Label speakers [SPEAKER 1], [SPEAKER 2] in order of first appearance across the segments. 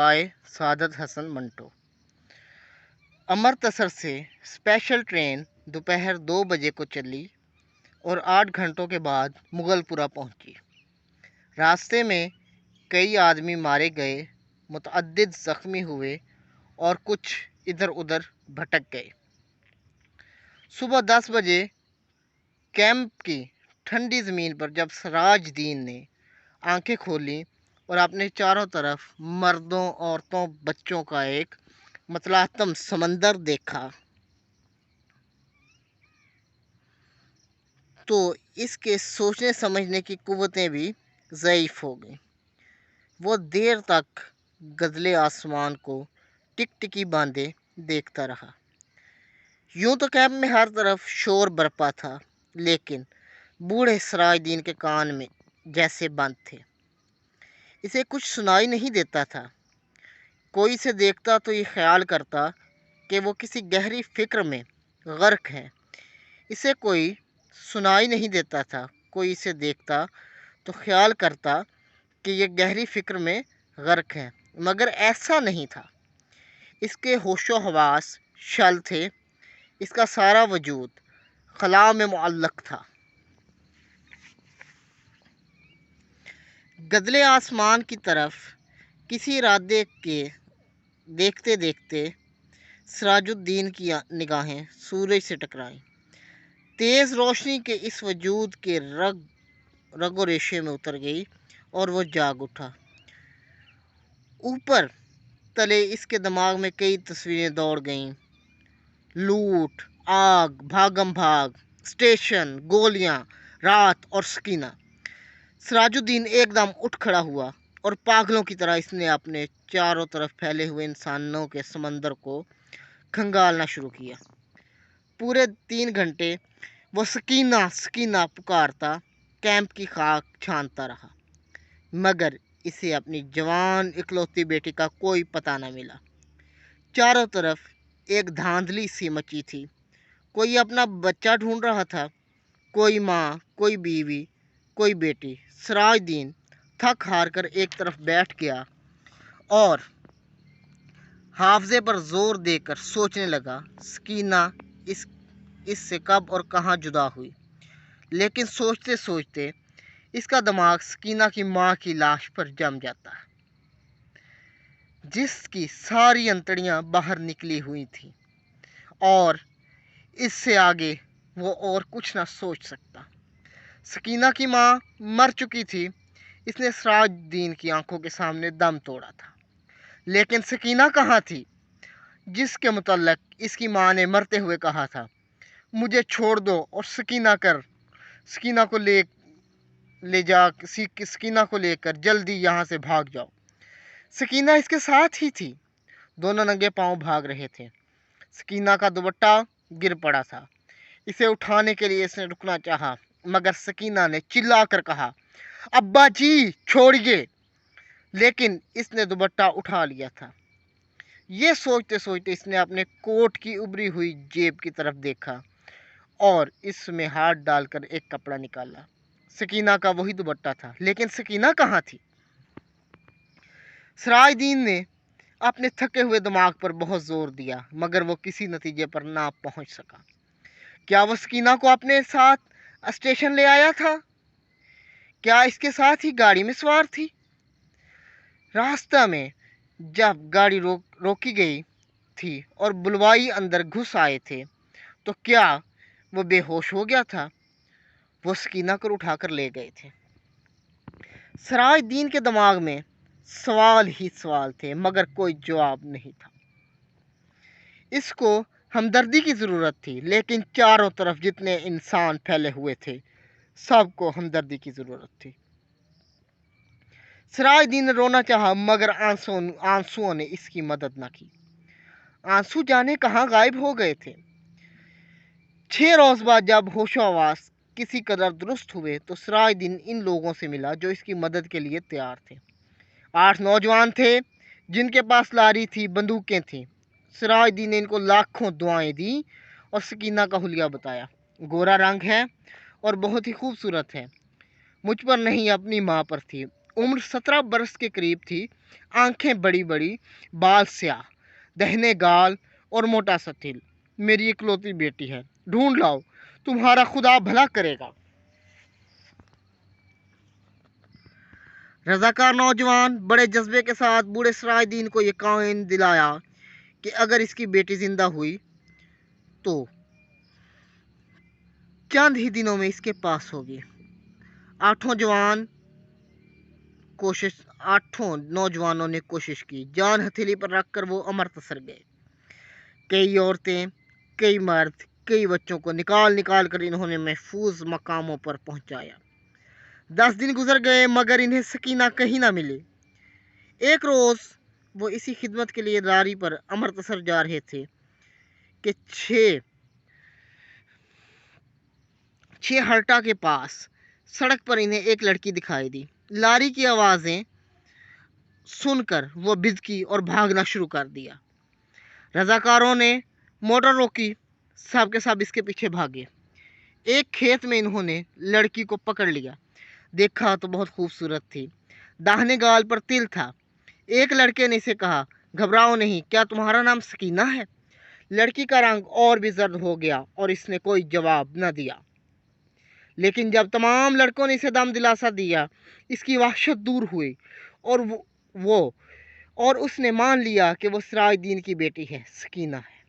[SPEAKER 1] Bye Saadat Hasan Manto. Amritsar से special train दोपहर 2 बजे को चली और 8 घंटों के बाद मुगलपुरा पहुंची। रास्ते में कई आदमी मारे गए, मुतअद्दिद ज़ख्मी हुए और कुछ इधर उधर भटक गए। सुबह 10 बजे कैंप की ठंडी ज़मीन पर जब सिराजुद्दीन ने आंखें खोली और अपने चारों तरफ मर्दों, औरतों, बच्चों का एक मतलातम समंदर देखा तो इसके सोचने समझने की कुव्वतें भी ज़ईफ़ हो गईं। वो देर तक गदले आसमान को टिकटिकी बांधे देखता रहा। यूं तो कैंप में हर तरफ शोर बरपा था, लेकिन बूढ़े सिराजुद्दीन के कान में जैसे बंद थे। इसे कुछ सुनाई नहीं देता था। कोई इसे देखता तो ये ख्याल करता कि वो किसी गहरी फिक्र में गर्क है। इसे कोई सुनाई नहीं देता था। कोई इसे देखता तो ख्याल करता कि ये गहरी फिक्र में गर्क है, मगर ऐसा नहीं था। इसके होशो हवास शल थे। इसका सारा वजूद खला में मुअल्लक था। गदले आसमान की तरफ किसी इरादे के देखते देखते सिराजुद्दीन की निगाहें सूरज से टकराईं। तेज़ रोशनी के इस वजूद के रगो रेशे में उतर गई और वो जाग उठा। ऊपर तले इसके दिमाग में कई तस्वीरें दौड़ गईं। लूट, आग, भागम भाग, स्टेशन, गोलियां, रात और सकीना। सिराजुद्दीन एकदम उठ खड़ा हुआ और पागलों की तरह इसने अपने चारों तरफ फैले हुए इंसानों के समंदर को खंगालना शुरू किया। पूरे 3 घंटे वो सकीना सकीना पुकारता कैंप की खाक छानता रहा, मगर इसे अपनी जवान इकलौती बेटी का कोई पता न मिला। चारों तरफ एक धांधली सी मची थी। कोई अपना बच्चा ढूंढ रहा था, कोई माँ, कोई बीवी, कोई बेटी। सिराजुद्दीन थक हार कर एक तरफ बैठ गया और हाफजे पर जोर देकर सोचने लगा, सकीना इससे कब और कहाँ जुदा हुई। लेकिन सोचते सोचते इसका दिमाग सकीना की माँ की लाश पर जम जाता है, जिसकी सारी अंतड़ियाँ बाहर निकली हुई थी, और इससे आगे वो और कुछ ना सोच सकता। सकीना की माँ मर चुकी थी। इसने सिराजुद्दीन की आंखों के सामने दम तोड़ा था, लेकिन सकीना कहाँ थी, जिसके मुतल्लक इसकी माँ ने मरते हुए कहा था, मुझे छोड़ दो और सकीना को सकीना को लेकर जल्दी यहाँ से भाग जाओ। सकीना इसके साथ ही थी। दोनों नंगे पांव भाग रहे थे। सकीना का दुपट्टा गिर पड़ा था। इसे उठाने के लिए इसने रुकना चाहा, मगर सकीना ने चिल्लाकर कहा, अब्बा जी छोड़िए। लेकिन इसने दुपट्टा उठा लिया था। ये सोचते सोचते इसने अपने कोट की उभरी हुई जेब की तरफ देखा और इसमें हाथ डालकर एक कपड़ा निकाला। सकीना का वही दुपट्टा था, लेकिन सकीना कहाँ थी। सिराजुद्दीन ने अपने थके हुए दिमाग पर बहुत जोर दिया, मगर वो किसी नतीजे पर ना पहुंच सका। क्या वो सकीना को अपने साथ स्टेशन ले आया था? क्या इसके साथ ही गाड़ी में सवार थी? रास्ता में जब गाड़ी रोकी गई थी और बुलवाई अंदर घुस आए थे, तो क्या वो बेहोश हो गया था? वो सकीना को उठाकर ले गए थे। सिराजुद्दीन के दिमाग में सवाल ही सवाल थे, मगर कोई जवाब नहीं था। इसको हमदर्दी की ज़रूरत थी, लेकिन चारों तरफ जितने इंसान फैले हुए थे, सबको हमदर्दी की ज़रूरत थी। सिराजुद्दीन ने रोना चाहा, मगर आंसुओं ने इसकी मदद न की। आंसू जाने कहाँ गायब हो गए थे। 6 रोज़ बाद जब होशो हवास किसी कदर दुरुस्त हुए, तो सिराजुद्दीन इन लोगों से मिला जो इसकी मदद के लिए तैयार थे। 8 नौजवान थे जिनके पास लारी थी, बंदूकें थीं। सिराजुद्दीन ने इनको लाखों दुआएं दी और सकीना का हुलिया बताया। गोरा रंग है और बहुत ही खूबसूरत है। मुझ पर नहीं, अपनी माँ पर थी उम्र 17 बरस के करीब थी। आंखें बड़ी बड़ी, बाल स्याह, दहने गाल और मोटा सा तिल। मेरी इकलौती बेटी है, ढूंढ लाओ, तुम्हारा खुदा भला करेगा। रजाकार नौजवान बड़े जज्बे के साथ बूढ़े सरायदीन को यकीन दिलाया कि अगर इसकी बेटी जिंदा हुई तो चंद ही दिनों में इसके पास होगी। आठों नौजवानों ने कोशिश की। जान हथेली पर रखकर वो अमृतसर गए। कई औरतें, कई मर्द, कई बच्चों को निकाल निकाल कर इन्होंने महफूज मकामों पर पहुंचाया। 10 दिन गुजर गए मगर इन्हें सकीना कहीं ना मिली। एक रोज वो इसी खिदमत के लिए लारी पर अमृतसर जा रहे थे कि छह हर्टा के पास सड़क पर इन्हें एक लड़की दिखाई दी। लारी की आवाज़ें सुनकर वो बिजकी और भागना शुरू कर दिया। रजाकारों ने मोटर रोकी, सब के सब इसके पीछे भागे। एक खेत में इन्होंने लड़की को पकड़ लिया। देखा तो बहुत खूबसूरत थी, दाहिने गाल पर तिल था। एक लड़के ने इसे कहा, घबराओ नहीं, क्या तुम्हारा नाम सकीना है? लड़की का रंग और भी जर्द हो गया और इसने कोई जवाब न दिया। लेकिन जब तमाम लड़कों ने इसे दम दिलासा दिया, इसकी वहशत दूर हुई और उसने मान लिया कि वो सरायदीन की बेटी है, सकीना है।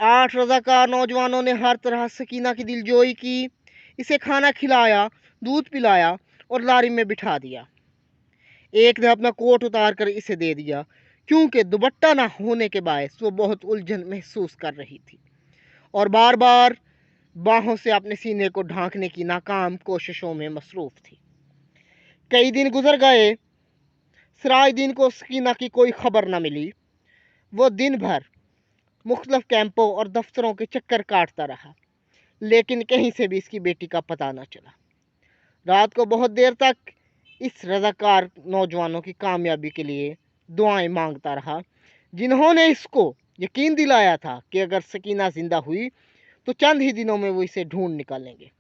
[SPEAKER 1] 8 रजाकार नौजवानों ने हर तरह सकीना की दिलजोई की। इसे खाना खिलाया, दूध पिलाया और लारी में बिठा दिया। एक ने अपना कोट उतार कर इसे दे दिया, क्योंकि दुपट्टा ना होने के बायस वो बहुत उलझन महसूस कर रही थी और बार बार बाहों से अपने सीने को ढांकने की नाकाम कोशिशों में मसरूफ थी। कई दिन गुजर गए, सरायदीन को सकीना की कोई खबर न मिली। वो दिन भर मुख्तलिफ कैंपों और दफ्तरों के चक्कर काटता रहा, लेकिन कहीं से भी इसकी बेटी का पता न चला। रात को बहुत देर तक इस रजाकार नौजवानों की कामयाबी के लिए दुआएं मांगता रहा, जिन्होंने इसको यकीन दिलाया था कि अगर सकीना जिंदा हुई तो चंद ही दिनों में वो इसे ढूंढ निकालेंगे।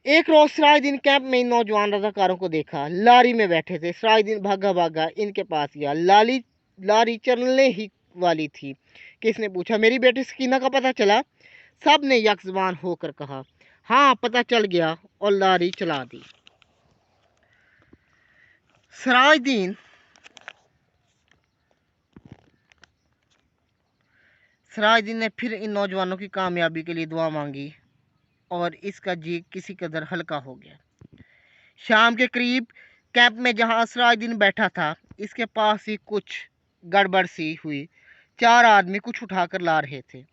[SPEAKER 1] एक रोज सरायदीन कैंप में इन नौजवान रजाकारों को देखा। लारी में बैठे थे। सरायदीन भागा भागा इनके पास गया। लारी चलने ही वाली थी कि इसने पूछा, मेरी बेटी सकीना का पता चला? सब ने यकजुबान होकर कहा, हाँ पता चल गया, और लारी चला दी। सरायदीन ने फिर इन नौजवानों की कामयाबी के लिए दुआ मांगी और इसका जी किसी कदर हल्का हो गया। शाम के करीब कैंप में जहां सरायदीन बैठा था, इसके पास ही कुछ गड़बड़ सी हुई। 4 आदमी कुछ उठाकर ला रहे थे।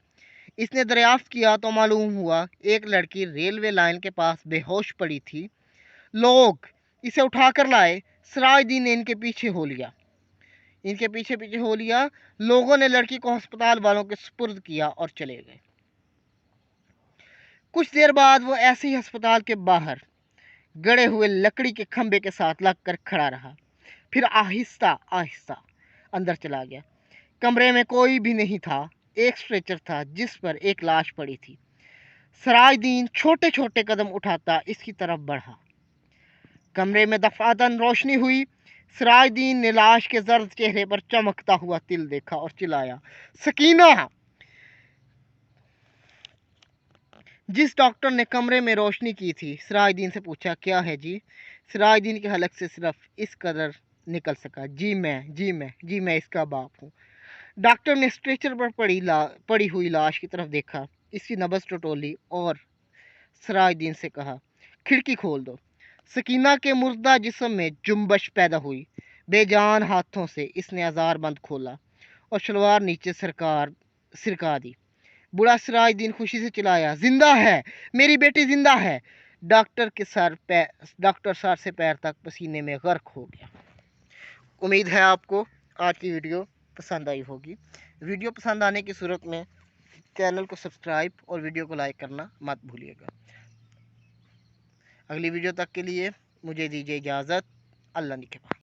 [SPEAKER 1] इसने दरियाफ्त किया तो मालूम हुआ एक लड़की रेलवे लाइन के पास बेहोश पड़ी थी। लोग इसे उठाकर लाए। सरायदीन ने इनके पीछे हो लिया। लोगों ने लड़की को अस्पताल वालों के सुपुर्द किया और चले गए। कुछ देर बाद वो ऐसे ही अस्पताल के बाहर गड़े हुए लकड़ी के खंभे के साथ लगकर खड़ा रहा, फिर आहिस्ता आहिस्ता अंदर चला गया। कमरे में कोई भी नहीं था। एक स्ट्रेचर था जिस पर एक लाश पड़ी थी। सरायदीन छोटे छोटे कदम उठाता इसकी तरफ बढ़ा। कमरे में दफातन रोशनी हुई। सरायदीन ने लाश के जर्द चेहरे पर चमकता हुआ तिल देखा और चिल्लाया, सकीना! जिस डॉक्टर ने कमरे में रोशनी की थी, सरायदीन से पूछा, क्या है जी? सरायदीन के हलक से सिर्फ इस कदर निकल सका, जी मैं इसका बाप हूँ। डॉक्टर ने स्ट्रेचर पर पड़ी हुई लाश की तरफ देखा, इसकी नब्ज टटोली और सरायदीन से कहा, खिड़की खोल दो। सकीना के मुर्दा जिस्म में जुम्बश पैदा हुई। बेजान हाथों से इसने आजार बंद खोला और शलवार नीचे सिरका दी। बूढ़ा सरायदीन खुशी से चिल्लाया, जिंदा है, मेरी बेटी जिंदा है। डॉक्टर सर से पैर तक पसीने में गर्क हो गया। उम्मीद है आपको आज की वीडियो पसंद आई होगी। वीडियो पसंद आने की सूरत में चैनल को सब्सक्राइब और वीडियो को लाइक करना मत भूलिएगा। अगली वीडियो तक के लिए मुझे दीजिए इजाज़त। अल्लाह निगहबान।